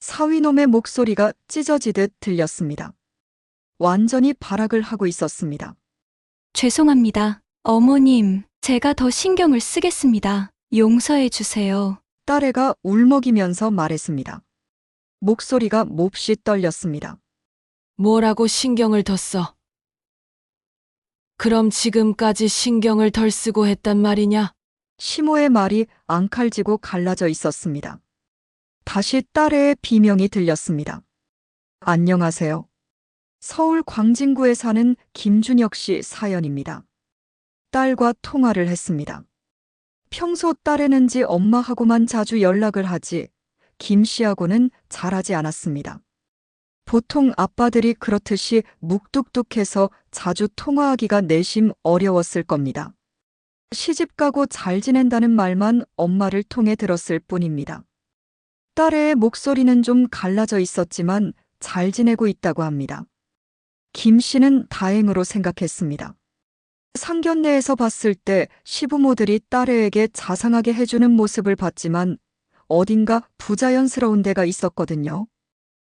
사위놈의 목소리가 찢어지듯 들렸습니다. 완전히 발악을 하고 있었습니다. 죄송합니다. 어머님, 제가 더 신경을 쓰겠습니다. 용서해 주세요. 딸애가 울먹이면서 말했습니다. 목소리가 몹시 떨렸습니다. 뭐라고 신경을 더 써? 그럼 지금까지 신경을 덜 쓰고 했단 말이냐? 시모의 말이 앙칼지고 갈라져 있었습니다. 다시 딸애의 비명이 들렸습니다. 안녕하세요. 서울 광진구에 사는 김준혁 씨 사연입니다. 딸과 통화를 했습니다. 평소 딸애는지 엄마하고만 자주 연락을 하지 김 씨하고는 잘하지 않았습니다. 보통 아빠들이 그렇듯이 묵뚝뚝해서 자주 통화하기가 내심 어려웠을 겁니다. 시집가고 잘 지낸다는 말만 엄마를 통해 들었을 뿐입니다. 딸의 목소리는 좀 갈라져 있었지만 잘 지내고 있다고 합니다. 김 씨는 다행으로 생각했습니다. 상견례에서 봤을 때 시부모들이 딸애에게 자상하게 해주는 모습을 봤지만 어딘가 부자연스러운 데가 있었거든요.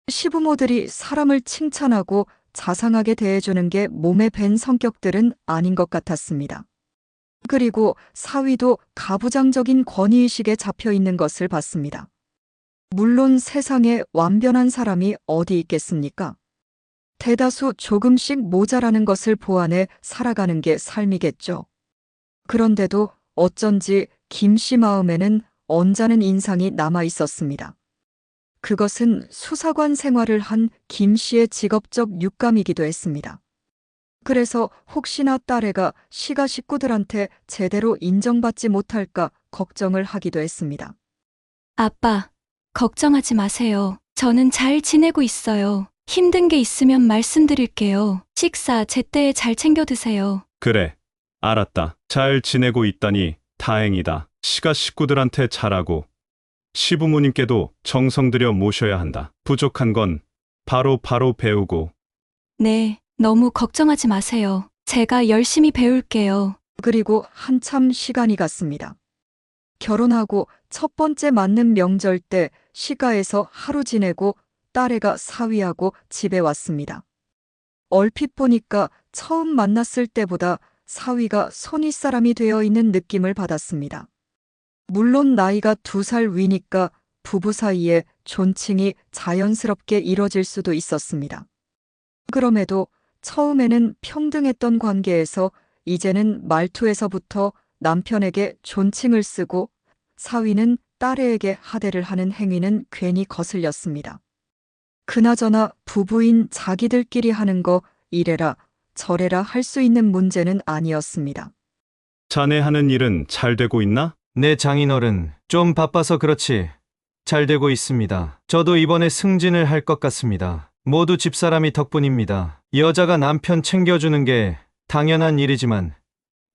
시부모들이 사람을 칭찬하고 자상하게 대해주는 게 몸에 밴 성격들은 아닌 것 같았습니다. 그리고 사위도 가부장적인 권위의식에 잡혀 있는 것을 봤습니다. 물론 세상에 완변한 사람이 어디 있겠습니까? 대다수 조금씩 모자라는 것을 보완해 살아가는 게 삶이겠죠. 그런데도 어쩐지 김 씨 마음에는 언짢은 인상이 남아 있었습니다. 그것은 수사관 생활을 한 김 씨의 직업적 육감이기도 했습니다. 그래서 혹시나 딸애가 시가 식구들한테 제대로 인정받지 못할까 걱정을 하기도 했습니다. 아빠, 걱정하지 마세요. 저는 잘 지내고 있어요. 힘든 게 있으면 말씀드릴게요. 식사 제때에 잘 챙겨 드세요. 그래, 알았다. 잘 지내고 있다니 다행이다. 시가 식구들한테 잘하고 시부모님께도 정성 들여 모셔야 한다. 부족한 건 바로 배우고. 네, 너무 걱정하지 마세요. 제가 열심히 배울게요. 그리고 한참 시간이 갔습니다. 결혼하고 첫 번째 맞는 명절 때 시가에서 하루 지내고 딸애가 사위하고 집에 왔습니다. 얼핏 보니까 처음 만났을 때보다 사위가 손윗사람이 되어 있는 느낌을 받았습니다. 물론 나이가 2살 위니까 부부 사이에 존칭이 자연스럽게 이뤄질 수도 있었습니다. 그럼에도 처음에는 평등했던 관계에서 이제는 말투에서부터 남편에게 존칭을 쓰고 사위는 딸애에게 하대를 하는 행위는 괜히 거슬렸습니다. 그나저나 부부인 자기들끼리 하는 거 이래라 저래라 할 수 있는 문제는 아니었습니다. 자네 하는 일은 잘 되고 있나? 네, 장인어른. 좀 바빠서 그렇지. 잘 되고 있습니다. 저도 이번에 승진을 할 것 같습니다. 모두 집사람이 덕분입니다. 여자가 남편 챙겨주는 게 당연한 일이지만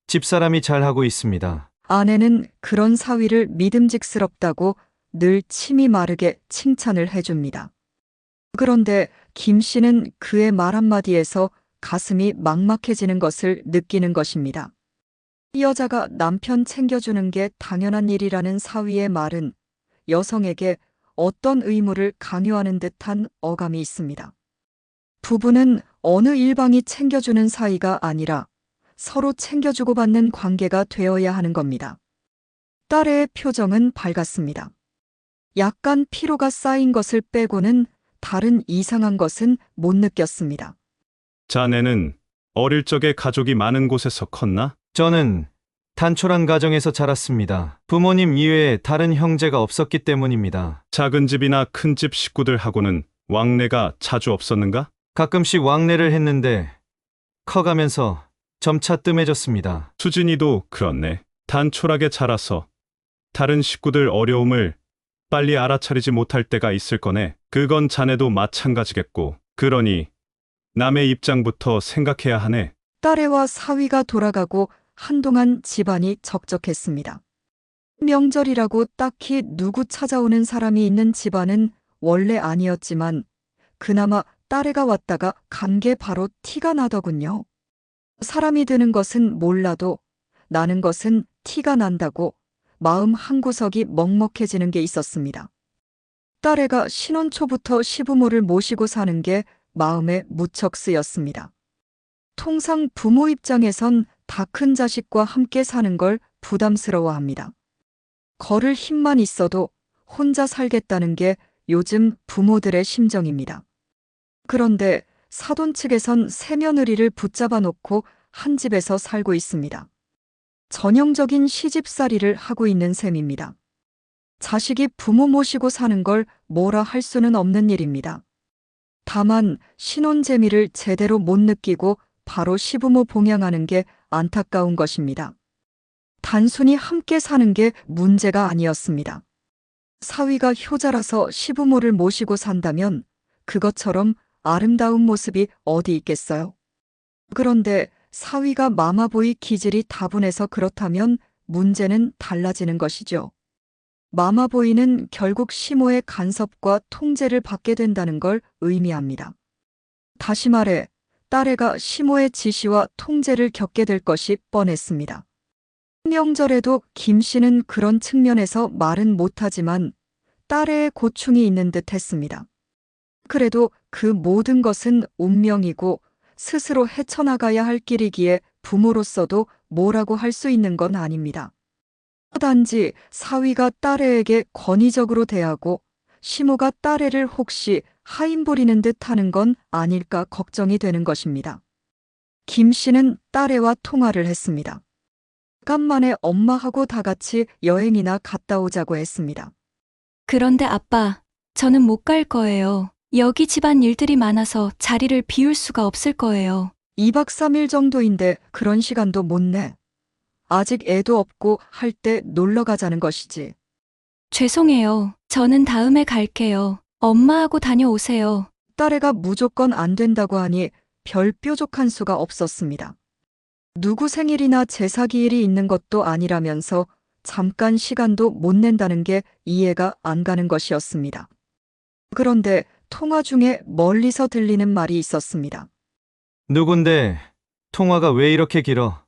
집사람이 잘하고 있습니다. 아내는 그런 사위를 믿음직스럽다고 늘 침이 마르게 칭찬을 해줍니다. 그런데 김 씨는 그의 말 한마디에서 가슴이 막막해지는 것을 느끼는 것입니다. 이 여자가 남편 챙겨주는 게 당연한 일이라는 사위의 말은 여성에게 어떤 의무를 강요하는 듯한 어감이 있습니다. 부부는 어느 일방이 챙겨주는 사이가 아니라 서로 챙겨주고 받는 관계가 되어야 하는 겁니다. 딸의 표정은 밝았습니다. 약간 피로가 쌓인 것을 빼고는 다른 이상한 것은 못 느꼈습니다. 자네는 어릴 적에 가족이 많은 곳에서 컸나? 저는 단촐한 가정에서 자랐습니다. 부모님 이외에 다른 형제가 없었기 때문입니다. 작은 집이나 큰 집 식구들하고는 왕래가 자주 없었는가? 가끔씩 왕래를 했는데 커가면서 점차 뜸해졌습니다. 수진이도 그렇네. 단촐하게 자라서 다른 식구들 어려움을 빨리 알아차리지 못할 때가 있을 거네. 그건 자네도 마찬가지겠고. 그러니 남의 입장부터 생각해야 하네. 딸애와 사위가 돌아가고 한동안 집안이 적적했습니다. 명절이라고 딱히 누구 찾아오는 사람이 있는 집안은 원래 아니었지만 그나마 딸애가 왔다가 간 게 바로 티가 나더군요. 사람이 드는 것은 몰라도 나는 것은 티가 난다고 마음 한구석이 먹먹해지는 게 있었습니다. 딸애가 신혼 초부터 시부모를 모시고 사는 게 마음에 무척 쓰였습니다. 통상 부모 입장에선 다 큰 자식과 함께 사는 걸 부담스러워합니다. 걸을 힘만 있어도 혼자 살겠다는 게 요즘 부모들의 심정입니다. 그런데 사돈 측에선 새며느리를 붙잡아 놓고 한 집에서 살고 있습니다. 전형적인 시집살이를 하고 있는 셈입니다. 자식이 부모 모시고 사는 걸 뭐라 할 수는 없는 일입니다. 다만 신혼 재미를 제대로 못 느끼고 바로 시부모 봉양하는 게 안타까운 것입니다. 단순히 함께 사는 게 문제가 아니었습니다. 사위가 효자라서 시부모를 모시고 산다면 그것처럼 아름다운 모습이 어디 있겠어요? 그런데 사위가 마마보이 기질이 다분해서 그렇다면 문제는 달라지는 것이죠. 마마보이는 결국 시모의 간섭과 통제를 받게 된다는 걸 의미합니다. 다시 말해 딸애가 시모의 지시와 통제를 겪게 될 것이 뻔했습니다. 명절에도 김 씨는 그런 측면에서 말은 못하지만 딸애의 고충이 있는 듯 했습니다. 그래도 그 모든 것은 운명이고 스스로 헤쳐나가야 할 길이기에 부모로서도 뭐라고 할 수 있는 건 아닙니다. 단지 사위가 딸애에게 권위적으로 대하고 시모가 딸애를 혹시 하인 부리는 듯 하는 건 아닐까 걱정이 되는 것입니다. 김 씨는 딸애와 통화를 했습니다. 간만에 엄마하고 다 같이 여행이나 갔다 오자고 했습니다. 그런데 아빠, 저는 못 갈 거예요. 여기 집안 일들이 많아서 자리를 비울 수가 없을 거예요. 2박 3일 정도인데 그런 시간도 못 내. 아직 애도 없고 할 때 놀러 가자는 것이지. 죄송해요. 저는 다음에 갈게요. 엄마하고 다녀오세요. 딸애가 무조건 안 된다고 하니 별 뾰족한 수가 없었습니다. 누구 생일이나 제사 기일이 있는 것도 아니라면서 잠깐 시간도 못 낸다는 게 이해가 안 가는 것이었습니다. 그런데 통화 중에 멀리서 들리는 말이 있었습니다. 누군데 통화가 왜 이렇게 길어?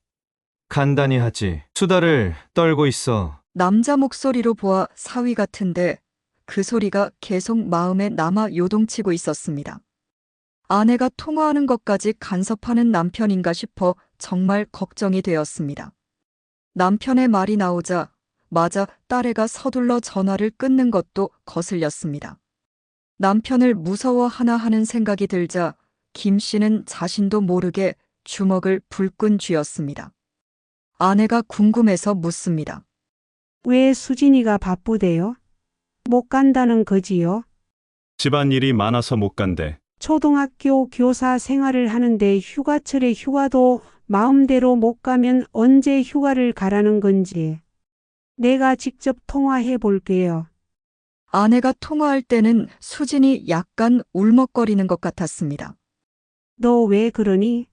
간단히 하지. 수다를 떨고 있어. 남자 목소리로 보아 사위 같은데 그 소리가 계속 마음에 남아 요동치고 있었습니다. 아내가 통화하는 것까지 간섭하는 남편인가 싶어 정말 걱정이 되었습니다. 남편의 말이 나오자 맞아 딸애가 서둘러 전화를 끊는 것도 거슬렸습니다. 남편을 무서워하나 하는 생각이 들자 김 씨는 자신도 모르게 주먹을 불끈 쥐었습니다. 아내가 궁금해서 묻습니다. 왜 수진이가 바쁘대요? 못 간다는 거지요? 집안 일이 많아서 못 간대. 초등학교 교사 생활을 하는데 휴가철에 휴가도 마음대로 못 가면 언제 휴가를 가라는 건지. 내가 직접 통화해 볼게요. 아내가 통화할 때는 수진이 약간 울먹거리는 것 같았습니다. 너 왜 그러니?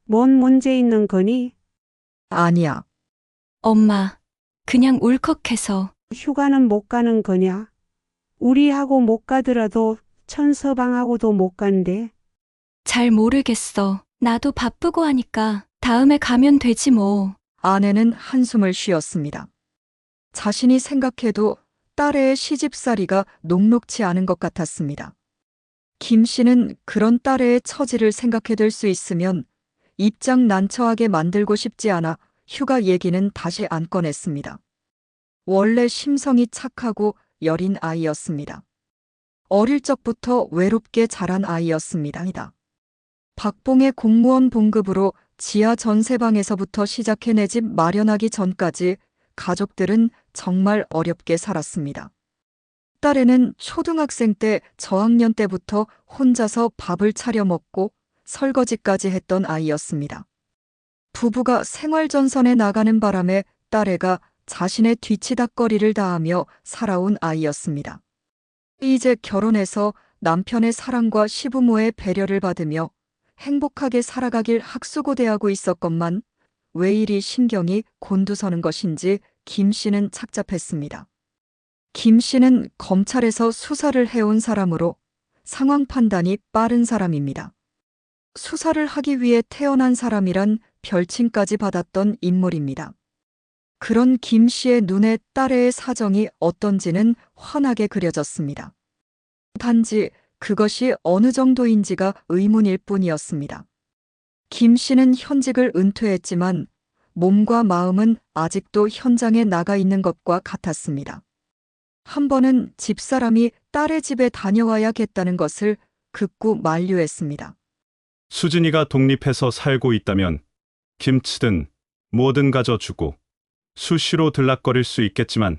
뭔 문제 있는 거니? 아니야. 엄마, 그냥 울컥해서. 휴가는 못 가는 거냐? 우리하고 못 가더라도 천서방하고도 못 간대. 잘 모르겠어. 나도 바쁘고 하니까 다음에 가면 되지 뭐. 아내는 한숨을 쉬었습니다. 자신이 생각해도 딸애의 시집살이가 녹록치 않은 것 같았습니다. 김 씨는 그런 딸애의 처지를 생각해둘 수 있으면 입장 난처하게 만들고 싶지 않아 휴가 얘기는 다시 안 꺼냈습니다. 원래 심성이 착하고 여린 아이였습니다. 어릴 적부터 외롭게 자란 아이였습니다. 박봉의 공무원 봉급으로 지하 전세방에서부터 시작해 내 집 마련하기 전까지 가족들은 정말 어렵게 살았습니다. 딸애는 초등학생 때 저학년 때부터 혼자서 밥을 차려 먹고 설거지까지 했던 아이였습니다. 부부가 생활전선에 나가는 바람에 딸애가 자신의 뒤치다꺼리를 다하며 살아온 아이였습니다. 이제 결혼해서 남편의 사랑과 시부모의 배려를 받으며 행복하게 살아가길 학수고대하고 있었건만 왜 이리 신경이 곤두서는 것인지 김 씨는 착잡했습니다. 김 씨는 검찰에서 수사를 해온 사람으로 상황 판단이 빠른 사람입니다. 수사를 하기 위해 태어난 사람이란 별칭까지 받았던 인물입니다. 그런 김 씨의 눈에 딸애의 사정이 어떤지는 환하게 그려졌습니다. 단지 그것이 어느 정도인지가 의문일 뿐이었습니다. 김 씨는 현직을 은퇴했지만 몸과 마음은 아직도 현장에 나가 있는 것과 같았습니다. 한 번은 집사람이 딸의 집에 다녀와야겠다는 것을 극구 만류했습니다. 수진이가 독립해서 살고 있다면 김치든 뭐든 가져주고 수시로 들락거릴 수 있겠지만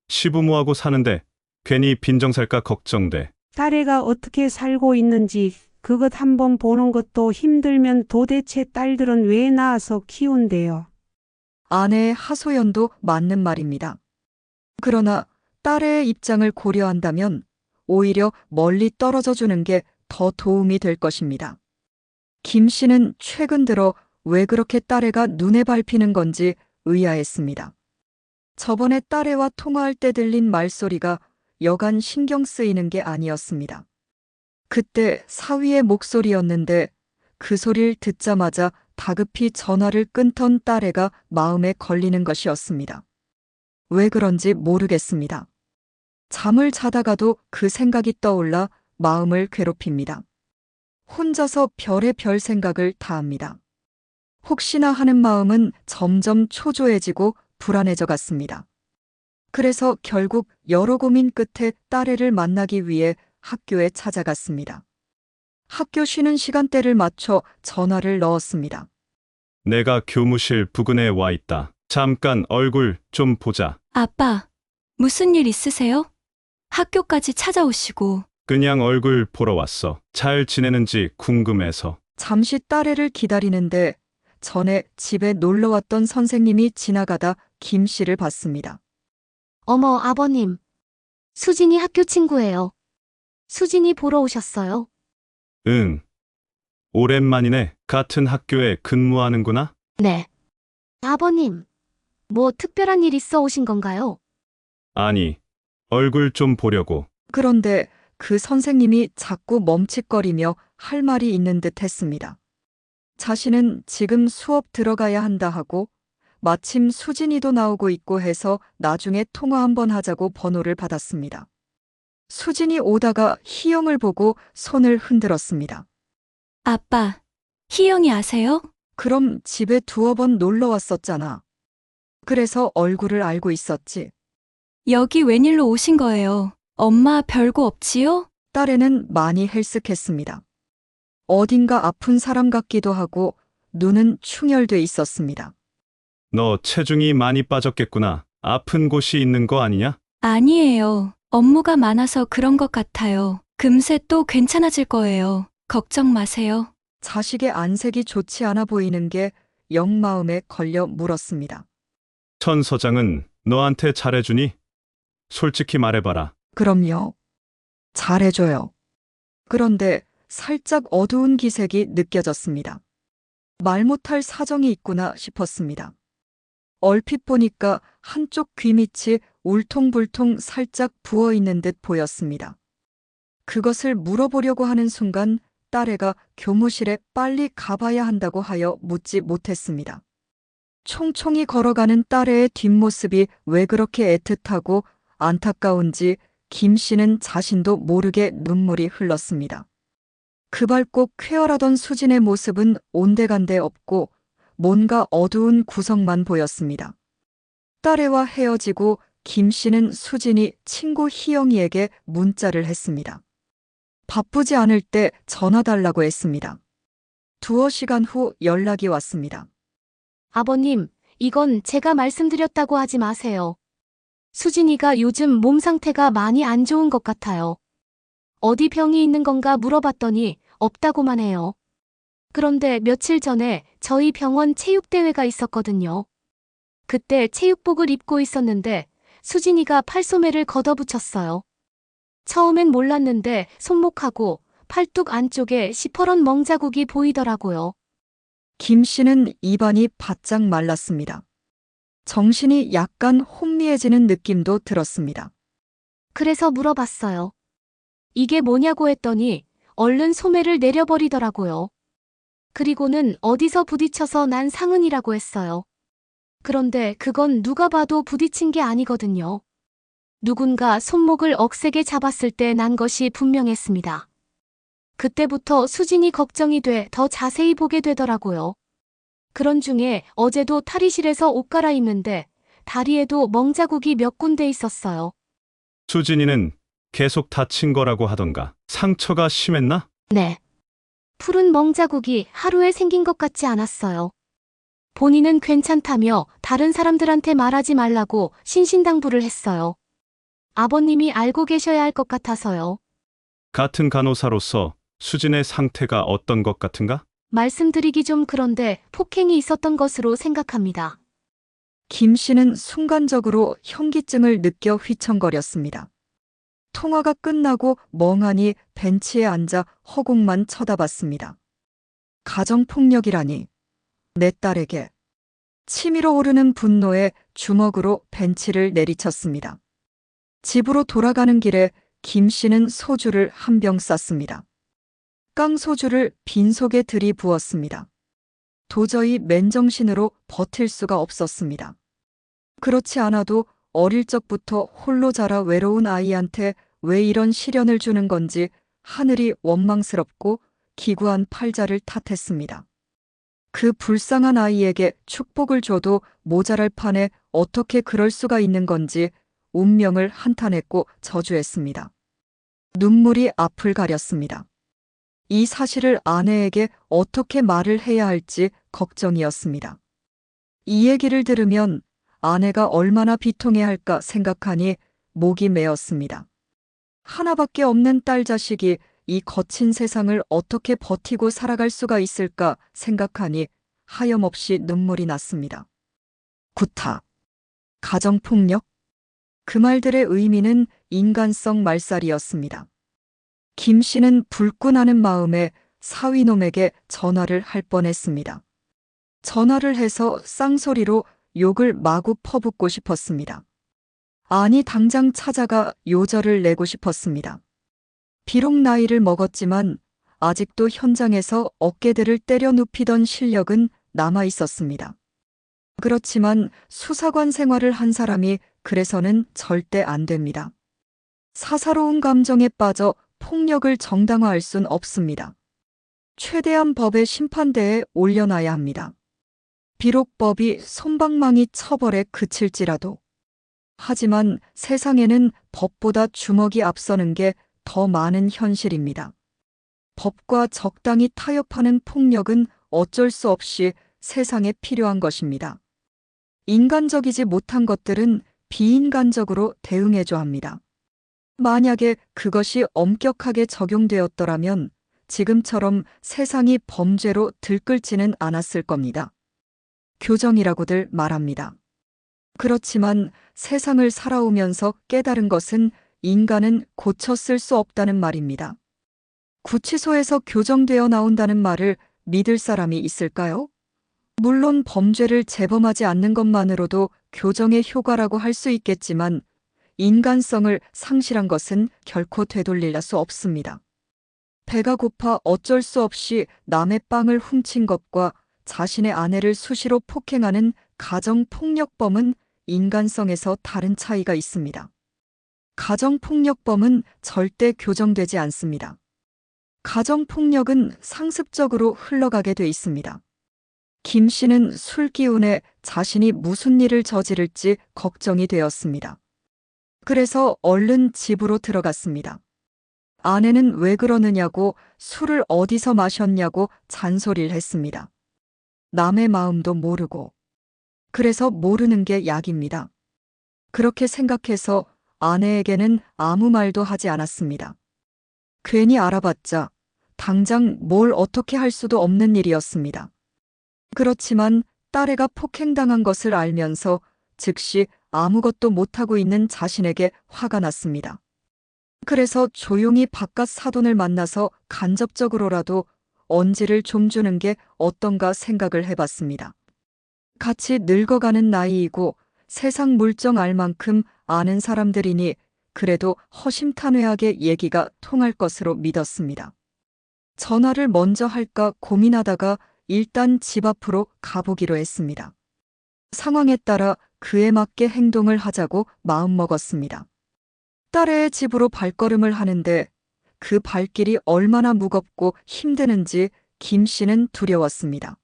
시부모하고 사는데 괜히 빈정살까 걱정돼. 딸애가 어떻게 살고 있는지 그것 한번 보는 것도 힘들면 도대체 딸들은 왜 낳아서 키운대요. 아내의 하소연도 맞는 말입니다. 그러나 딸의 입장을 고려한다면 오히려 멀리 떨어져 주는 게 더 도움이 될 것입니다. 김 씨는 최근 들어 왜 그렇게 딸애가 눈에 밟히는 건지 의아했습니다. 저번에 딸애와 통화할 때 들린 말소리가 여간 신경 쓰이는 게 아니었습니다. 그때 사위의 목소리였는데 그 소리를 듣자마자 다급히 전화를 끊던 딸애가 마음에 걸리는 것이었습니다. 왜 그런지 모르겠습니다. 잠을 자다가도 그 생각이 떠올라 마음을 괴롭힙니다. 혼자서 별의별 생각을 다 합니다. 혹시나 하는 마음은 점점 초조해지고 불안해져 갔습니다. 그래서 결국 여러 고민 끝에 딸애를 만나기 위해 학교에 찾아갔습니다. 학교 쉬는 시간대를 맞춰 전화를 넣었습니다. 내가 교무실 부근에 와 있다. 잠깐 얼굴 좀 보자. 아빠, 무슨 일 있으세요? 학교까지 찾아오시고. 그냥 얼굴 보러 왔어. 잘 지내는지 궁금해서. 잠시 딸애를 기다리는데 전에 집에 놀러 왔던 선생님이 지나가다 김 씨를 봤습니다. 어머, 아버님. 수진이 학교 친구예요. 수진이 보러 오셨어요? 응. 오랜만이네. 같은 학교에 근무하는구나? 네. 아버님, 뭐 특별한 일 있어 오신 건가요? 아니, 얼굴 좀 보려고. 그런데 그 선생님이 자꾸 멈칫거리며 할 말이 있는 듯 했습니다. 자신은 지금 수업 들어가야 한다 하고 마침 수진이도 나오고 있고 해서 나중에 통화 한번 하자고 번호를 받았습니다. 수진이 오다가 희영을 보고 손을 흔들었습니다. 아빠, 희영이 아세요? 그럼 집에 두어 번 놀러 왔었잖아. 그래서 얼굴을 알고 있었지. 여기 웬일로 오신 거예요? 엄마 별거 없지요? 딸애는 많이 헬쓱했습니다. 어딘가 아픈 사람 같기도 하고 눈은 충혈돼 있었습니다. 너 체중이 많이 빠졌겠구나. 아픈 곳이 있는 거 아니냐? 아니에요. 업무가 많아서 그런 것 같아요. 금세 또 괜찮아질 거예요. 걱정 마세요. 자식의 안색이 좋지 않아 보이는 게 영 마음에 걸려 물었습니다. 천 서장은 너한테 잘해주니? 솔직히 말해봐라. 그럼요. 잘해줘요. 그런데 살짝 어두운 기색이 느껴졌습니다. 말 못할 사정이 있구나 싶었습니다. 얼핏 보니까 한쪽 귀 밑이 울퉁불퉁 살짝 부어있는 듯 보였습니다. 그것을 물어보려고 하는 순간 딸애가 교무실에 빨리 가봐야 한다고 하여 묻지 못했습니다. 총총히 걸어가는 딸애의 뒷모습이 왜 그렇게 애틋하고 안타까운지 김 씨는 자신도 모르게 눈물이 흘렀습니다. 그 밝고 쾌활하던 수진의 모습은 온데간데 없고 뭔가 어두운 구석만 보였습니다. 딸애와 헤어지고 김 씨는 수진이 친구 희영이에게 문자를 했습니다. 바쁘지 않을 때 전화 달라고 했습니다. 두어 시간 후 연락이 왔습니다. 아버님, 이건 제가 말씀드렸다고 하지 마세요. 수진이가 요즘 몸 상태가 많이 안 좋은 것 같아요. 어디 병이 있는 건가 물어봤더니 없다고만 해요. 그런데 며칠 전에 저희 병원 체육대회가 있었거든요. 그때 체육복을 입고 있었는데 수진이가 팔소매를 걷어붙였어요. 처음엔 몰랐는데 손목하고 팔뚝 안쪽에 시퍼런 멍자국이 보이더라고요. 김 씨는 입안이 바짝 말랐습니다. 정신이 약간 혼미해지는 느낌도 들었습니다. 그래서 물어봤어요. 이게 뭐냐고 했더니 얼른 소매를 내려버리더라고요. 그리고는 어디서 부딪혀서 난 상흔이라고 했어요. 그런데 그건 누가 봐도 부딪힌 게 아니거든요. 누군가 손목을 억세게 잡았을 때 난 것이 분명했습니다. 그때부터 수진이 걱정이 돼 더 자세히 보게 되더라고요. 그런 중에 어제도 탈의실에서 옷 갈아입는데 다리에도 멍자국이 몇 군데 있었어요. 수진이는 계속 다친 거라고 하던가. 상처가 심했나? 네. 푸른 멍자국이 하루에 생긴 것 같지 않았어요. 본인은 괜찮다며 다른 사람들한테 말하지 말라고 신신당부를 했어요. 아버님이 알고 계셔야 할 것 같아서요. 같은 간호사로서 수진의 상태가 어떤 것 같은가? 말씀드리기 좀 그런데 폭행이 있었던 것으로 생각합니다. 김 씨는 순간적으로 현기증을 느껴 휘청거렸습니다. 통화가 끝나고 멍하니 벤치에 앉아 허공만 쳐다봤습니다. 가정폭력이라니. 내 딸에게. 치밀어 오르는 분노에 주먹으로 벤치를 내리쳤습니다. 집으로 돌아가는 길에 김 씨는 소주를 한 병 쌌습니다. 깡소주를 빈속에 들이부었습니다. 도저히 맨정신으로 버틸 수가 없었습니다. 그렇지 않아도 어릴 적부터 홀로 자라 외로운 아이한테 왜 이런 시련을 주는 건지 하늘이 원망스럽고 기구한 팔자를 탓했습니다. 그 불쌍한 아이에게 축복을 줘도 모자랄 판에 어떻게 그럴 수가 있는 건지 운명을 한탄했고 저주했습니다. 눈물이 앞을 가렸습니다. 이 사실을 아내에게 어떻게 말을 해야 할지 걱정이었습니다. 이 얘기를 들으면 아내가 얼마나 비통해 할까 생각하니 목이 메었습니다. 하나밖에 없는 딸 자식이 이 거친 세상을 어떻게 버티고 살아갈 수가 있을까 생각하니 하염없이 눈물이 났습니다. 구타. 가정폭력? 그 말들의 의미는 인간성 말살이었습니다. 김 씨는 불끈하는 마음에 사위놈에게 전화를 할 뻔했습니다. 전화를 해서 쌍소리로 욕을 마구 퍼붓고 싶었습니다. 아니 당장 찾아가 요절을 내고 싶었습니다. 비록 나이를 먹었지만 아직도 현장에서 어깨들을 때려 눕히던 실력은 남아 있었습니다. 그렇지만 수사관 생활을 한 사람이 그래서는 절대 안 됩니다. 사사로운 감정에 빠져 폭력을 정당화할 순 없습니다. 최대한 법의 심판대에 올려놔야 합니다. 비록 법이 솜방망이 처벌에 그칠지라도. 하지만 세상에는 법보다 주먹이 앞서는 게 더 많은 현실입니다. 법과 적당히 타협하는 폭력은 어쩔 수 없이 세상에 필요한 것입니다. 인간적이지 못한 것들은 비인간적으로 대응해줘야 합니다. 만약에 그것이 엄격하게 적용되었더라면 지금처럼 세상이 범죄로 들끓지는 않았을 겁니다. 교정이라고들 말합니다. 그렇지만 세상을 살아오면서 깨달은 것은 인간은 고쳐 쓸 수 없다는 말입니다. 구치소에서 교정되어 나온다는 말을 믿을 사람이 있을까요? 물론 범죄를 재범하지 않는 것만으로도 교정의 효과라고 할 수 있겠지만 인간성을 상실한 것은 결코 되돌릴 수 없습니다. 배가 고파 어쩔 수 없이 남의 빵을 훔친 것과 자신의 아내를 수시로 폭행하는 가정폭력범은 인간성에서 다른 차이가 있습니다. 가정폭력범은 절대 교정되지 않습니다. 가정폭력은 상습적으로 흘러가게 돼 있습니다. 김 씨는 술 기운에 자신이 무슨 일을 저지를지 걱정이 되었습니다. 그래서 얼른 집으로 들어갔습니다. 아내는 왜 그러느냐고 술을 어디서 마셨냐고 잔소리를 했습니다. 남의 마음도 모르고. 그래서 모르는 게 약입니다. 그렇게 생각해서 아내에게는 아무 말도 하지 않았습니다. 괜히 알아봤자 당장 뭘 어떻게 할 수도 없는 일이었습니다. 그렇지만 딸애가 폭행당한 것을 알면서 즉시 아무것도 못하고 있는 자신에게 화가 났습니다. 그래서 조용히 바깥 사돈을 만나서 간접적으로라도 언지를 좀 주는 게 어떤가 생각을 해봤습니다. 같이 늙어가는 나이이고 세상 물정 알 만큼 아는 사람들이니 그래도 허심탄회하게 얘기가 통할 것으로 믿었습니다. 전화를 먼저 할까 고민하다가 일단 집 앞으로 가보기로 했습니다. 상황에 따라 그에 맞게 행동을 하자고 마음먹었습니다. 딸의 집으로 발걸음을 하는데 그 발길이 얼마나 무겁고 힘드는지 김 씨는 두려웠습니다.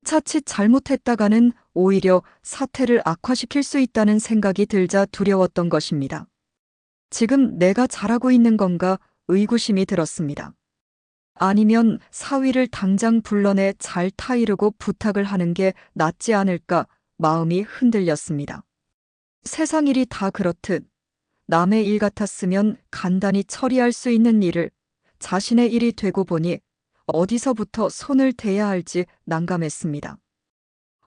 자칫 잘못했다가는 오히려 사태를 악화시킬 수 있다는 생각이 들자 두려웠던 것입니다. 지금 내가 잘하고 있는 건가 의구심이 들었습니다. 아니면 사위를 당장 불러내 잘 타이르고 부탁을 하는 게 낫지 않을까 마음이 흔들렸습니다. 세상 일이 다 그렇듯 남의 일 같았으면 간단히 처리할 수 있는 일을 자신의 일이 되고 보니 어디서부터 손을 대야 할지 난감했습니다.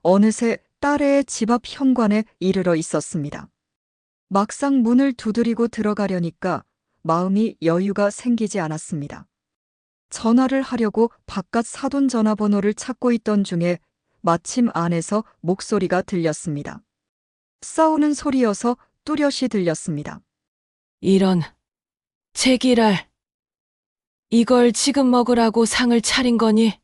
어느새 딸의 집 앞 현관에 이르러 있었습니다. 막상 문을 두드리고 들어가려니까 마음이 여유가 생기지 않았습니다. 전화를 하려고 바깥 사돈 전화번호를 찾고 있던 중에 마침 안에서 목소리가 들렸습니다. 싸우는 소리여서 뚜렷이 들렸습니다. 이런, 제기랄. 이걸 지금 먹으라고 상을 차린 거니?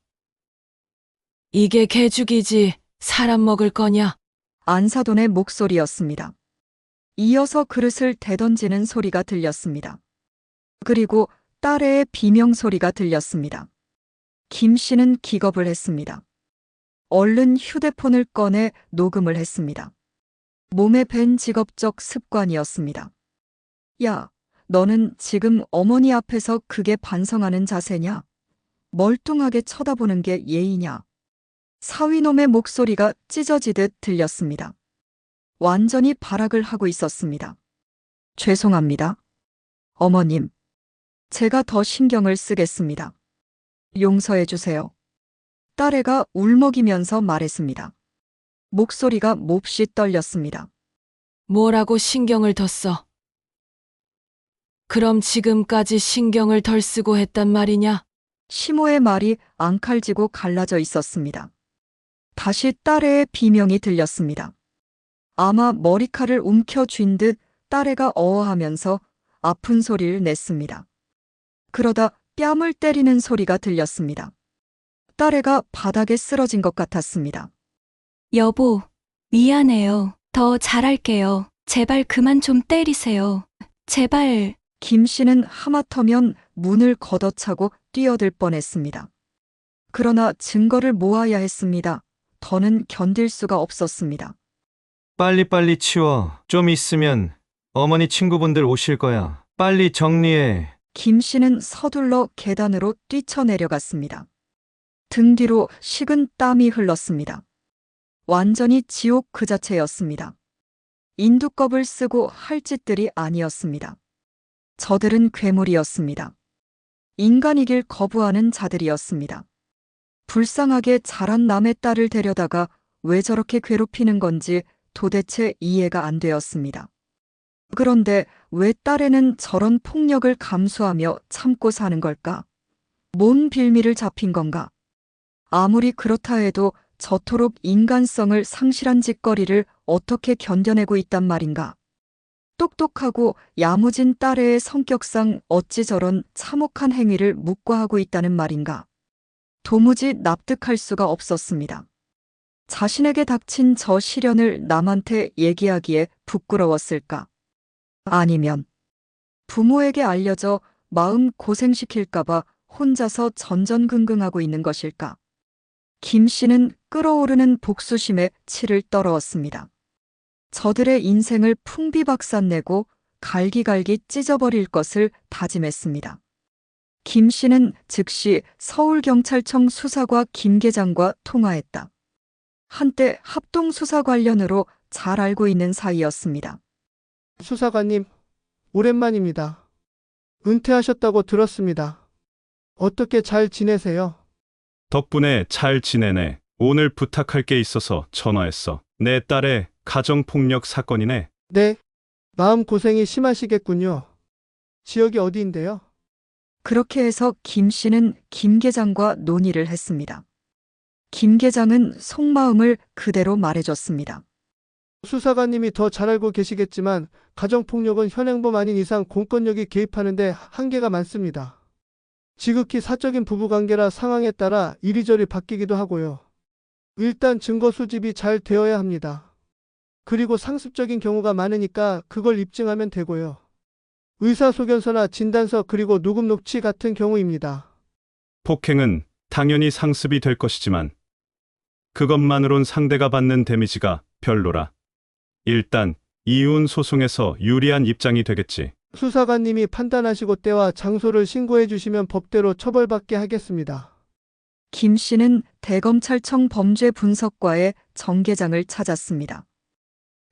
이게 개죽이지 사람 먹을 거냐? 안사돈의 목소리였습니다. 이어서 그릇을 대던지는 소리가 들렸습니다. 그리고 딸의 비명소리가 들렸습니다. 김 씨는 기겁을 했습니다. 얼른 휴대폰을 꺼내 녹음을 했습니다. 몸에 밴 직업적 습관이었습니다. 야, 너는 지금 어머니 앞에서 그게 반성하는 자세냐? 멀뚱하게 쳐다보는 게 예의냐? 사위놈의 목소리가 찢어지듯 들렸습니다. 완전히 발악을 하고 있었습니다. 죄송합니다. 어머님, 제가 더 신경을 쓰겠습니다. 용서해 주세요. 딸애가 울먹이면서 말했습니다. 목소리가 몹시 떨렸습니다. 뭐라고 신경을 더 써? 그럼 지금까지 신경을 덜 쓰고 했단 말이냐? 시모의 말이 앙칼지고 갈라져 있었습니다. 다시 딸애의 비명이 들렸습니다. 아마 머리칼을 움켜쥔 듯 딸애가 어어하면서 아픈 소리를 냈습니다. 그러다 뺨을 때리는 소리가 들렸습니다. 딸애가 바닥에 쓰러진 것 같았습니다. 여보, 미안해요. 더 잘할게요. 제발 그만 좀 때리세요. 제발. 김 씨는 하마터면 문을 걷어차고 뛰어들 뻔했습니다. 그러나 증거를 모아야 했습니다. 더는 견딜 수가 없었습니다. 빨리빨리 치워. 좀 있으면 어머니 친구분들 오실 거야. 빨리 정리해. 김 씨는 서둘러 계단으로 뛰쳐내려갔습니다. 등 뒤로 식은 땀이 흘렀습니다. 완전히 지옥 그 자체였습니다. 인두껍을 쓰고 할 짓들이 아니었습니다. 저들은 괴물이었습니다. 인간이길 거부하는 자들이었습니다. 불쌍하게 자란 남의 딸을 데려다가 왜 저렇게 괴롭히는 건지 도대체 이해가 안 되었습니다. 그런데 왜 딸애는 저런 폭력을 감수하며 참고 사는 걸까? 뭔 빌미를 잡힌 건가? 아무리 그렇다 해도 저토록 인간성을 상실한 짓거리를 어떻게 견뎌내고 있단 말인가? 똑똑하고 야무진 딸애의 성격상 어찌 저런 참혹한 행위를 묵과하고 있다는 말인가? 도무지 납득할 수가 없었습니다. 자신에게 닥친 저 시련을 남한테 얘기하기에 부끄러웠을까? 아니면 부모에게 알려져 마음 고생시킬까봐 혼자서 전전긍긍하고 있는 것일까? 김 씨는 끓어오르는 복수심에 치를 떨어었습니다. 저들의 인생을 풍비박산내고 갈기갈기 찢어버릴 것을 다짐했습니다. 김 씨는 즉시 서울경찰청 수사과 김 계장과 통화했다. 한때 합동수사 관련으로 잘 알고 있는 사이였습니다. 수사관님, 오랜만입니다. 은퇴하셨다고 들었습니다. 어떻게 잘 지내세요? 덕분에 잘 지내네. 오늘 부탁할 게 있어서 전화했어. 내 딸의 가정폭력 사건이네. 네, 마음고생이 심하시겠군요. 지역이 어디인데요? 그렇게 해서 김 씨는 김 계장과 논의를 했습니다. 김 계장은 속마음을 그대로 말해줬습니다. 수사관님이 더 잘 알고 계시겠지만 가정폭력은 현행범 아닌 이상 공권력이 개입하는데 한계가 많습니다. 지극히 사적인 부부관계라 상황에 따라 이리저리 바뀌기도 하고요. 일단 증거 수집이 잘 되어야 합니다. 그리고 상습적인 경우가 많으니까 그걸 입증하면 되고요. 의사소견서나 진단서 그리고 누금 녹취 같은 경우입니다. 폭행은 당연히 상습이 될 것이지만 그것만으론 상대가 받는 데미지가 별로라. 일단 이혼 소송에서 유리한 입장이 되겠지. 수사관님이 판단하시고 때와 장소를 신고해 주시면 법대로 처벌받게 하겠습니다. 김 씨는 대검찰청 범죄분석과의 정계장을 찾았습니다.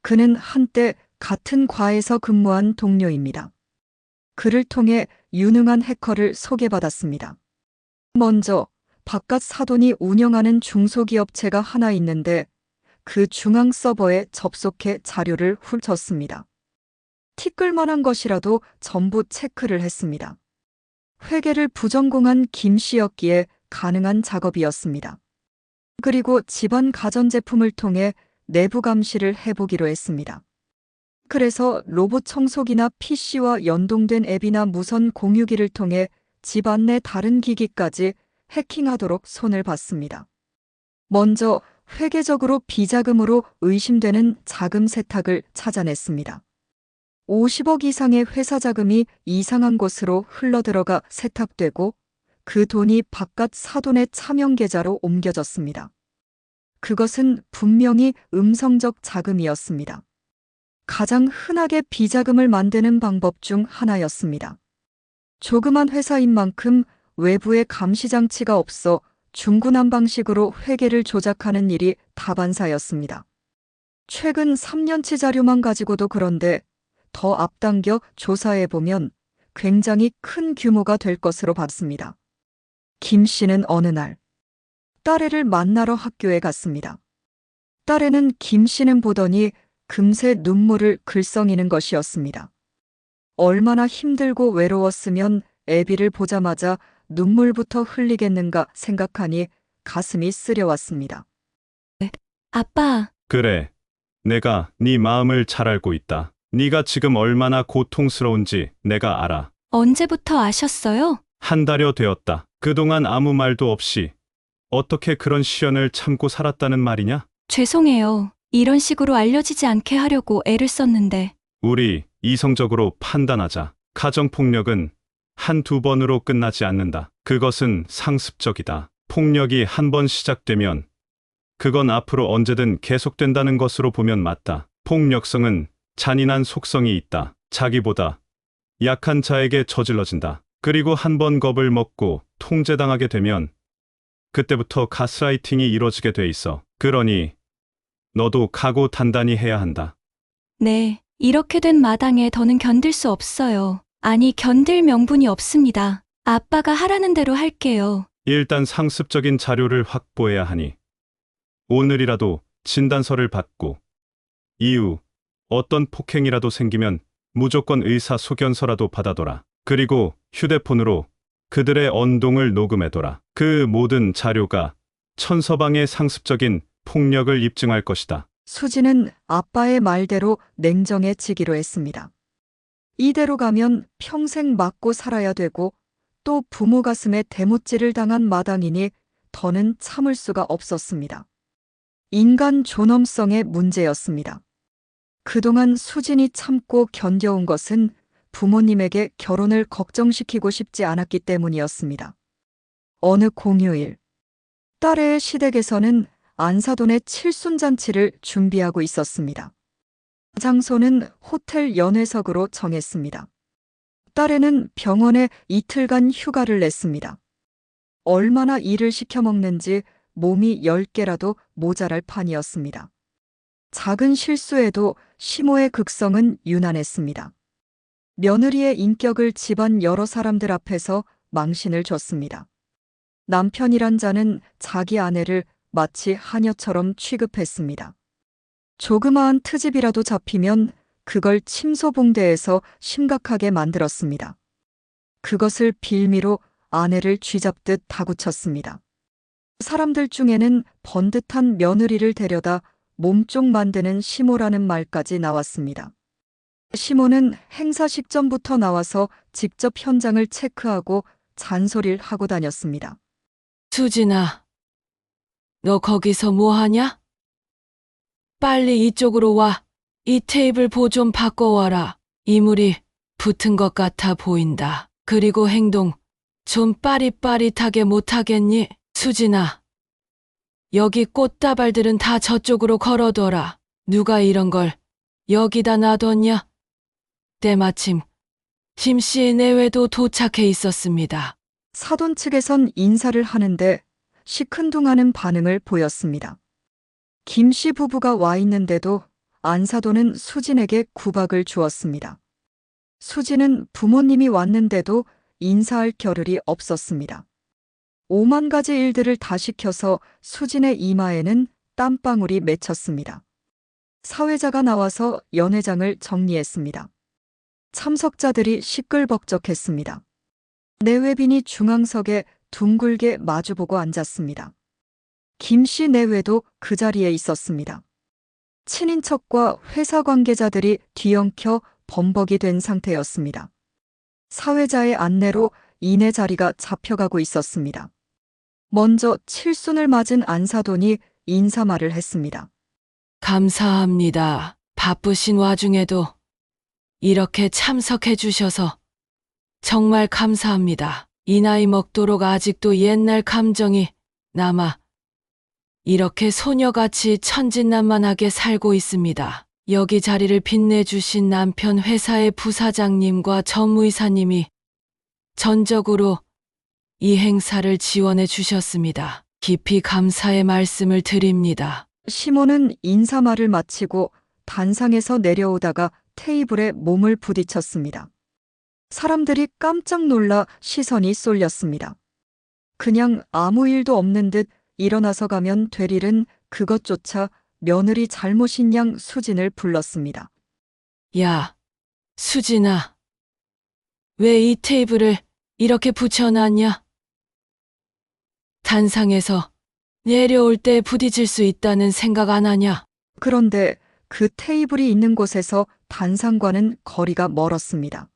그는 한때 같은 과에서 근무한 동료입니다. 그를 통해 유능한 해커를 소개받았습니다. 먼저 바깥 사돈이 운영하는 중소기업체가 하나 있는데 그 중앙 서버에 접속해 자료를 훑었습니다. 티끌만한 것이라도 전부 체크를 했습니다. 회계를 부전공한 김 씨였기에 가능한 작업이었습니다. 그리고 집안 가전제품을 통해 내부 감시를 해보기로 했습니다. 그래서 로봇 청소기나 PC와 연동된 앱이나 무선 공유기를 통해 집안 내 다른 기기까지 해킹하도록 손을 봤습니다. 먼저 회계적으로 비자금으로 의심되는 자금 세탁을 찾아냈습니다. 50억 이상의 회사 자금이 이상한 곳으로 흘러들어가 세탁되고 그 돈이 바깥 사돈의 차명 계좌로 옮겨졌습니다. 그것은 분명히 음성적 자금이었습니다. 가장 흔하게 비자금을 만드는 방법 중 하나였습니다. 조그만 회사인 만큼 외부의 감시 장치가 없어 중구난 방식으로 회계를 조작하는 일이 다반사였습니다. 최근 3년치 자료만 가지고도 그런데 더 앞당겨 조사해보면 굉장히 큰 규모가 될 것으로 봤습니다. 김 씨는 어느 날 딸애를 만나러 학교에 갔습니다. 딸애는 김 씨는 보더니 금세 눈물을 글썽이는 것이었습니다. 얼마나 힘들고 외로웠으면 애비를 보자마자 눈물부터 흘리겠는가 생각하니 가슴이 쓰려왔습니다. 아빠, 그래. 내가 네 마음을 잘 알고 있다. 네가 지금 얼마나 고통스러운지 내가 알아. 언제부터 아셨어요? 한 달여 되었다. 그동안 아무 말도 없이 어떻게 그런 시련을 참고 살았다는 말이냐? 죄송해요. 이런 식으로 알려지지 않게 하려고 애를 썼는데. 우리 이성적으로 판단하자. 가정폭력은 한두 번으로 끝나지 않는다. 그것은 상습적이다. 폭력이 한 번 시작되면 그건 앞으로 언제든 계속된다는 것으로 보면 맞다. 폭력성은 잔인한 속성이 있다. 자기보다 약한 자에게 저질러진다. 그리고 한 번 겁을 먹고 통제당하게 되면 그때부터 가스라이팅이 이루어지게 돼 있어. 그러니 너도 각오 단단히 해야 한다. 네, 이렇게 된 마당에 더는 견딜 수 없어요. 아니, 견딜 명분이 없습니다. 아빠가 하라는 대로 할게요. 일단 상습적인 자료를 확보해야 하니 오늘이라도 진단서를 받고 이후 어떤 폭행이라도 생기면 무조건 의사소견서라도 받아둬라. 그리고 휴대폰으로 그들의 언동을 녹음해둬라. 그 모든 자료가 천서방의 상습적인 폭력을 입증할 것이다. 수지는 아빠의 말대로 냉정해지기로 했습니다. 이대로 가면 평생 맞고 살아야 되고 또 부모 가슴에 대못질을 당한 마당이니 더는 참을 수가 없었습니다. 인간 존엄성의 문제였습니다. 그동안 수진이 참고 견뎌온 것은 부모님에게 결혼을 걱정시키고 싶지 않았기 때문이었습니다. 어느 공휴일, 딸의 시댁에서는 안사돈의 칠순잔치를 준비하고 있었습니다. 장소는 호텔 연회석으로 정했습니다. 딸애는 병원에 이틀간 휴가를 냈습니다. 얼마나 일을 시켜 먹는지 몸이 10개라도 모자랄 판이었습니다. 작은 실수에도 시모의 극성은 유난했습니다. 며느리의 인격을 집안 여러 사람들 앞에서 망신을 줬습니다. 남편이란 자는 자기 아내를 마치 하녀처럼 취급했습니다. 조그마한 트집이라도 잡히면 그걸 침소봉대에서 심각하게 만들었습니다. 그것을 빌미로 아내를 쥐잡듯 다구쳤습니다. 사람들 중에는 번듯한 며느리를 데려다 몸쪽 만드는 시모라는 말까지 나왔습니다. 시모는 행사식 전부터 나와서 직접 현장을 체크하고 잔소리를 하고 다녔습니다. 수진아, 너 거기서 뭐 하냐? 빨리 이쪽으로 와. 이 테이블 보 좀 바꿔와라. 이물이 붙은 것 같아 보인다. 그리고 행동 좀 빠릿빠릿하게 못하겠니? 수진아, 여기 꽃다발들은 다 저쪽으로 걸어둬라. 누가 이런 걸 여기다 놔뒀냐? 때마침 김씨 내외도 도착해 있었습니다. 사돈 측에선 인사를 하는데 시큰둥하는 반응을 보였습니다. 김씨 부부가 와 있는데도 안사돈은 수진에게 구박을 주었습니다. 수진은 부모님이 왔는데도 인사할 겨를이 없었습니다. 5만 가지 일들을 다 시켜서 수진의 이마에는 땀방울이 맺혔습니다. 사회자가 나와서 연회장을 정리했습니다. 참석자들이 시끌벅적했습니다. 내외빈이 중앙석에 둥글게 마주보고 앉았습니다. 김씨 내외도 그 자리에 있었습니다. 친인척과 회사 관계자들이 뒤엉켜 범벅이 된 상태였습니다. 사회자의 안내로 이내 자리가 잡혀가고 있었습니다. 먼저 칠순을 맞은 안사돈이 인사말을 했습니다. 감사합니다. 바쁘신 와중에도 이렇게 참석해 주셔서 정말 감사합니다. 이 나이 먹도록 아직도 옛날 감정이 남아 이렇게 소녀같이 천진난만하게 살고 있습니다. 여기 자리를 빛내주신 남편 회사의 부사장님과 전무이사님이 전적으로 이 행사를 지원해 주셨습니다. 깊이 감사의 말씀을 드립니다. 시몬은 인사말을 마치고 단상에서 내려오다가 테이블에 몸을 부딪혔습니다. 사람들이 깜짝 놀라 시선이 쏠렸습니다. 그냥 아무 일도 없는 듯 일어나서 가면 될 일은 그것조차 며느리 잘못인 양 수진을 불렀습니다. 야, 수진아. 왜 이 테이블을 이렇게 붙여놨냐? 단상에서 내려올 때 부딪힐 수 있다는 생각 안 하냐? 그런데 그 테이블이 있는 곳에서 단상과는 거리가 멀었습니다.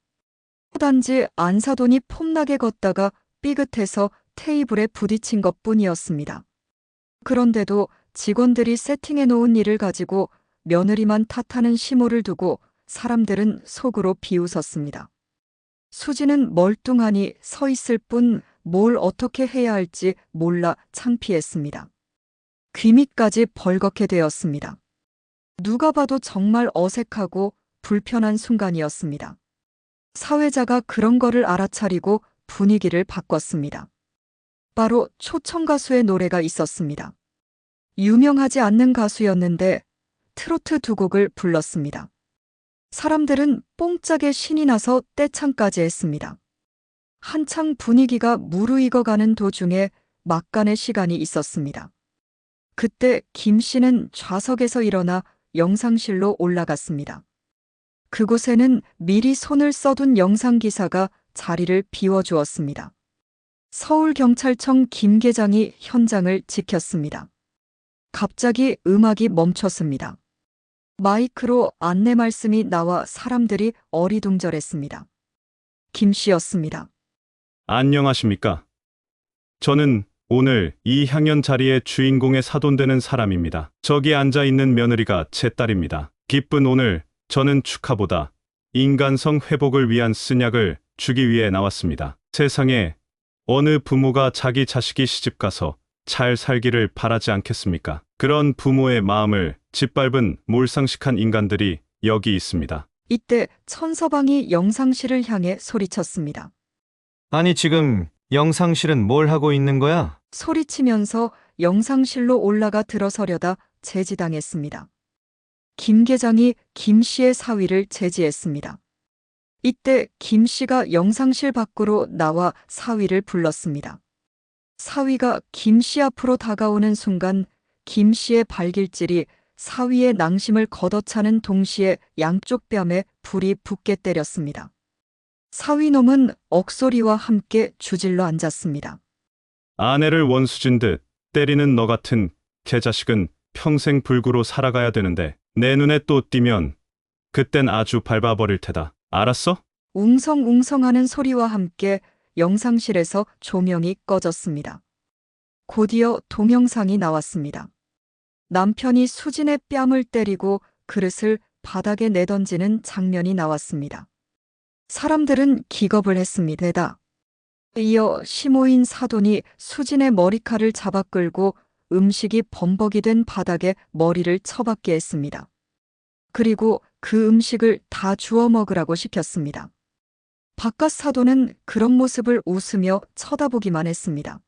단지 안사돈이 폼나게 걷다가 삐긋해서 테이블에 부딪힌 것뿐이었습니다. 그런데도 직원들이 세팅해 놓은 일을 가지고 며느리만 탓하는 시모를 두고 사람들은 속으로 비웃었습니다. 수지는 멀뚱하니 서 있을 뿐 뭘 어떻게 해야 할지 몰라 창피했습니다. 귀 밑까지 벌겋게 되었습니다. 누가 봐도 정말 어색하고 불편한 순간이었습니다. 사회자가 그런 거를 알아차리고 분위기를 바꿨습니다. 바로 초청 가수의 노래가 있었습니다. 유명하지 않는 가수였는데 트로트 두 곡을 불렀습니다. 사람들은 뽕짝에 신이 나서 떼창까지 했습니다. 한창 분위기가 무르익어가는 도중에 막간의 시간이 있었습니다. 그때 김 씨는 좌석에서 일어나 영상실로 올라갔습니다. 그곳에는 미리 손을 써둔 영상기사가 자리를 비워주었습니다. 서울경찰청 김계장이 현장을 지켰습니다. 갑자기 음악이 멈췄습니다. 마이크로 안내 말씀이 나와 사람들이 어리둥절했습니다. 김 씨였습니다. 안녕하십니까? 저는 오늘 이 향연 자리의 주인공의 사돈되는 사람입니다. 저기 앉아 있는 며느리가 제 딸입니다. 기쁜 오늘 저는 축하보다 인간성 회복을 위한 쓴약을 주기 위해 나왔습니다. 세상에 어느 부모가 자기 자식이 시집가서 잘 살기를 바라지 않겠습니까? 그런 부모의 마음을 짓밟은 몰상식한 인간들이 여기 있습니다. 이때 천서방이 영상실을 향해 소리쳤습니다. 아니, 지금 영상실은 뭘 하고 있는 거야? 소리치면서 영상실로 올라가 들어서려다 제지당했습니다. 김 계장이 김 씨의 사위를 제지했습니다. 이때 김 씨가 영상실 밖으로 나와 사위를 불렀습니다. 사위가 김 씨 앞으로 다가오는 순간 김 씨의 발길질이 사위의 낭심을 걷어차는 동시에 양쪽 뺨에 불이 붙게 때렸습니다. 사위놈은 억소리와 함께 주질러 앉았습니다. 아내를 원수진 듯 때리는 너 같은 개자식은 평생 불구로 살아가야 되는데 내 눈에 또 띄면 그땐 아주 밟아버릴 테다. 알았어? 웅성웅성하는 소리와 함께 영상실에서 조명이 꺼졌습니다. 곧이어 동영상이 나왔습니다. 남편이 수진의 뺨을 때리고 그릇을 바닥에 내던지는 장면이 나왔습니다. 사람들은 기겁을 했습니다. 이어 시모인 사돈이 수진의 머리칼을 잡아 끌고 음식이 범벅이 된 바닥에 머리를 처박게 했습니다. 그리고 그 음식을 다 주워 먹으라고 시켰습니다. 바깥 사돈은 그런 모습을 웃으며 쳐다보기만 했습니다.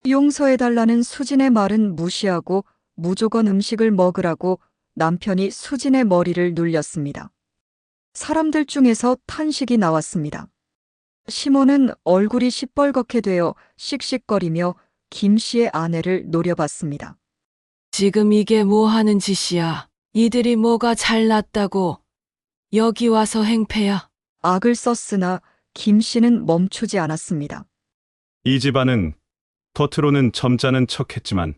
용서해달라는 수진의 말은 무시하고 무조건 음식을 먹으라고 남편이 수진의 머리를 눌렸습니다. 사람들 중에서 탄식이 나왔습니다. 시몬은 얼굴이 시뻘겋게 되어 씩씩거리며 김 씨의 아내를 노려봤습니다. 지금 이게 뭐 하는 짓이야? 이들이 뭐가 잘났다고? 여기 와서 행패야? 악을 썼으나 김 씨는 멈추지 않았습니다. 이 집안은 겉으로는 점잖은 척했지만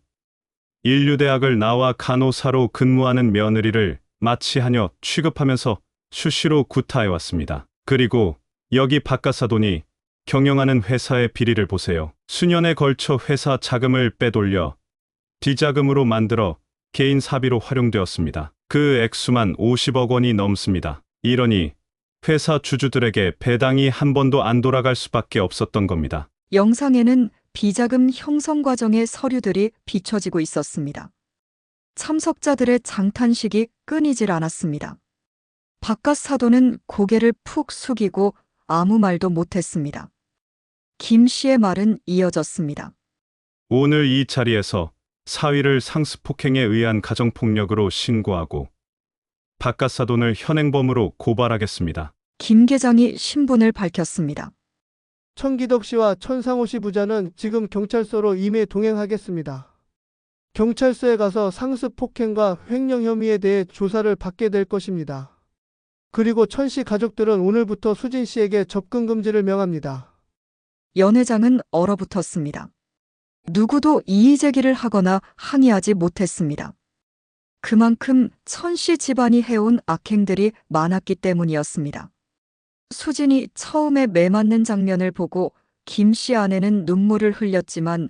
인류대학을 나와 간호사로 근무하는 며느리를 마치 하녀 취급하면서 수시로 구타해왔습니다. 그리고 여기 바깥사돈이 경영하는 회사의 비리를 보세요. 수년에 걸쳐 회사 자금을 빼돌려 뒤자금으로 만들어 개인 사비로 활용되었습니다. 그 액수만 50억 원이 넘습니다. 이러니 회사 주주들에게 배당이 한 번도 안 돌아갈 수밖에 없었던 겁니다. 영상에는 비자금 형성 과정의 서류들이 비춰지고 있었습니다. 참석자들의 장탄식이 끊이질 않았습니다. 바깥 사돈은 고개를 푹 숙이고 아무 말도 못했습니다. 김 씨의 말은 이어졌습니다. 오늘 이 자리에서 사위를 상습폭행에 의한 가정폭력으로 신고하고 바깥사돈을 현행범으로 고발하겠습니다. 김 계장이 신분을 밝혔습니다. 천기덕 씨와 천상호 씨 부자는 지금 경찰서로 임해 동행하겠습니다. 경찰서에 가서 상습 폭행과 횡령 혐의에 대해 조사를 받게 될 것입니다. 그리고 천 씨 가족들은 오늘부터 수진 씨에게 접근 금지를 명합니다. 연 회장은 얼어붙었습니다. 누구도 이의 제기를 하거나 항의하지 못했습니다. 그만큼 천 씨 집안이 해온 악행들이 많았기 때문이었습니다. 수진이 처음에 매맞는 장면을 보고 김 씨 아내는 눈물을 흘렸지만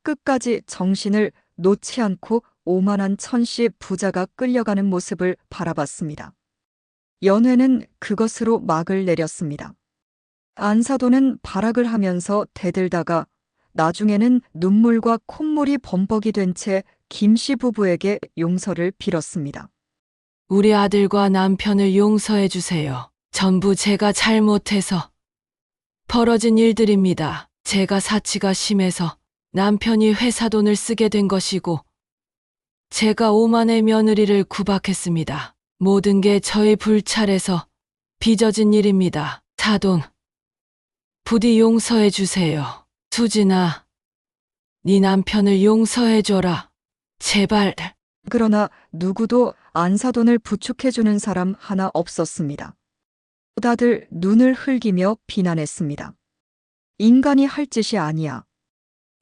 끝까지 정신을 놓지 않고 오만한 천 씨 부자가 끌려가는 모습을 바라봤습니다. 연회는 그것으로 막을 내렸습니다. 안사돈은 발악을 하면서 대들다가 나중에는 눈물과 콧물이 범벅이 된 채 김 씨 부부에게 용서를 빌었습니다. 우리 아들과 남편을 용서해 주세요. 전부 제가 잘못해서 벌어진 일들입니다. 제가 사치가 심해서 남편이 회사 돈을 쓰게 된 것이고 제가 오만의 며느리를 구박했습니다. 모든 게 저의 불찰에서 빚어진 일입니다. 사돈, 부디 용서해 주세요. 수진아, 네 남편을 용서해 줘라. 제발. 그러나 누구도 안사돈을 부축해주는 사람 하나 없었습니다. 다들 눈을 흘기며 비난했습니다. 인간이 할 짓이 아니야.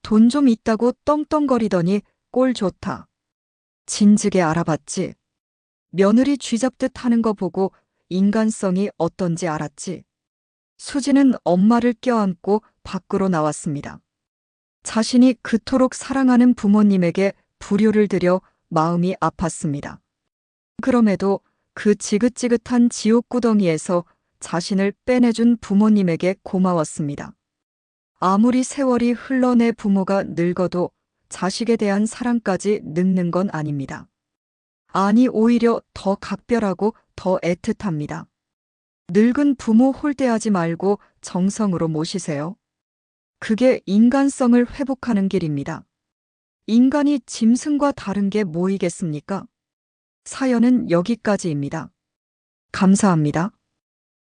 돈 좀 있다고 떵떵거리더니 꼴 좋다. 진즉에 알아봤지. 며느리 쥐잡듯 하는 거 보고 인간성이 어떤지 알았지. 수지는 엄마를 껴안고 밖으로 나왔습니다. 자신이 그토록 사랑하는 부모님에게 불효를 드려 마음이 아팠습니다. 그럼에도 그 지긋지긋한 지옥구덩이에서 자신을 빼내준 부모님에게 고마웠습니다. 아무리 세월이 흘러 내 부모가 늙어도 자식에 대한 사랑까지 늙는 건 아닙니다. 아니 오히려 더 각별하고 더 애틋합니다. 늙은 부모 홀대하지 말고 정성으로 모시세요. 그게 인간성을 회복하는 길입니다. 인간이 짐승과 다른 게 뭐이겠습니까? 사연은 여기까지입니다. 감사합니다.